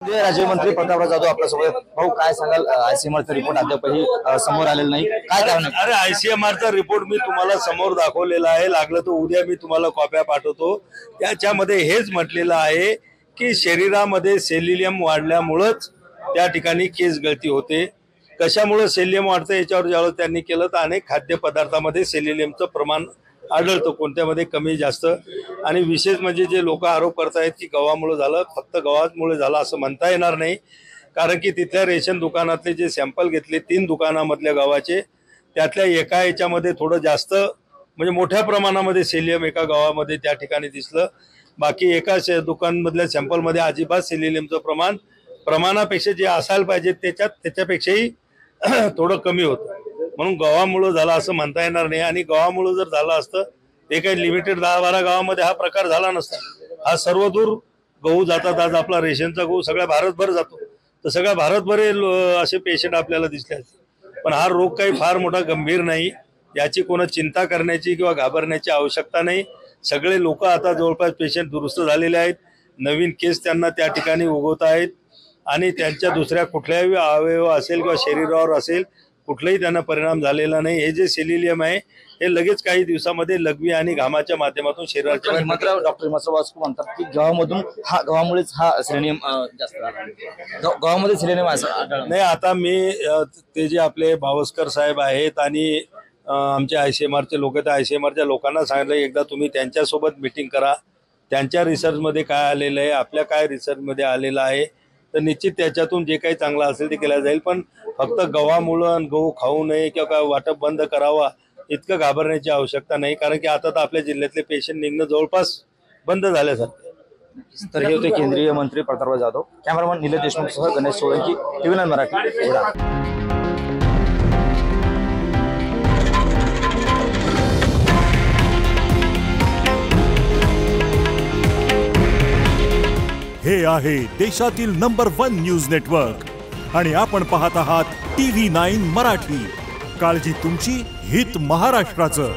राज्यमंत्री प्रतापराव जाधव आपल्यासोबत. भाऊ काय सांगाल, आयसीएमआरचा रिपोर्ट अद्यापही समोर आलेला नाही, काय कारण? अरे आयसीएमआरचा रिपोर्ट मी तुम्हाला समोर दाखवलेला आहे. लागलं तर उद्या मी तुम्हाला कॉप्या पाठवतो. त्याच्यामध्ये हेच म्हटलेलं आहे की शरीरामध्ये सेलिनियम वाढल्यामुळेच त्या ठिकाणी केस गळती होते. कशामुळे सेलिनियम वाढतं याच्यावर ज्यावेळेस त्यांनी केलं तर अनेक खाद्यपदार्थामध्ये सेलिनियमचं प्रमाण आढळतं, कोणत्यामध्ये कमी जास्त. आणि विशेष म्हणजे जे लोक आरोप करतायत की गव्हामुळे झालं, फक्त गव्हामुळे झालं असं म्हणता येणार नाही. कारण की तिथल्या रेशन दुकानातले जे सॅम्पल घेतले 3 दुकानामधल्या गव्हाचे, त्यातल्या एका याच्यामध्ये थोडं जास्त म्हणजे मोठ्या प्रमाणामध्ये सेलिनियम एका गव्हामध्ये त्या ठिकाणी दिसलं. बाकी एका दुकानमधल्या सॅम्पलमध्ये अजिबात सेलिनियमचं प्रमाणापेक्षा जे असायला पाहिजे त्याच्यापेक्षाही थोडं कमी होतं. म्हणून गव्हामुळे झाला असं म्हणता येणार नाही. आणि गव्हामुळे जर झालं असतं ते काही लिमिटेड 10-12 गावामध्ये हा प्रकार झाला नसता. हा सर्वदूर गहू जातात. आज आपला रेशनचा गहू सगळ्या भारतभर जातो, तर सगळ्या भारतभर असे पेशंट आपल्याला दिसले. पण हा रोग काही फार मोठा गंभीर नाही, याची कोणा चिंता करण्याची किंवा घाबरण्याची आवश्यकता नाही. सगळे लोक आता जवळपास पेशंट दुरुस्त झालेले आहेत. नवीन केस त्यांना त्या ठिकाणी उगवत आहेत आणि त्यांच्या दुसऱ्या कुठल्याही अवयव असेल किंवा शरीरावर असेल कुठलाही त्यांना परिणाम झालेला नाही. हे जे सेलिनियम आहे हे लगेच काही दिवसामध्ये लघवी आणि घामाच्या माध्यमातून शरीराच्या डॉक्टर हिमंतराव म्हणतात की गव्हामुळेच हा सेलिनियम जास्त गव्हामध्ये सेलिनियम नाही. आता मी ते जे आपले भावस्कर साहेब आहेत आणि आमचे आयसीएमआरचे लोक आहेत, आयसीएमआरच्या लोकांना सांगितलं एकदा तुम्ही त्यांच्यासोबत मीटिंग करा. त्यांच्या रिसर्चमध्ये काय आलेलं आहे, आपल्या काय रिसर्चमध्ये आलेलं आहे, तर निश्चित त्याच्यातून जे काही चांगलं असेल ते केलं जाईल. पण फक्त गव्हामुळं गहू खाऊ नये किंवा काय वाटप बंद करावा इतकं घाबरण्याची आवश्यकता नाही. कारण की आता तर आपल्या जिल्ह्यातले पेशंट निघणं जवळपास बंद झाल्यासारखं. तर हे होते केंद्रीय मंत्री प्रतापराव जाधव. कॅमेरामन निलेश देशमुखसह गणेश सोळंकी, TV9 मराठी. हे आहे देशातील नंबर 1 न्यूज नेटवर्क आणि आपण पाहत आहात TV9 मराठी. काळजी तुमची, हित महाराष्ट्राचं.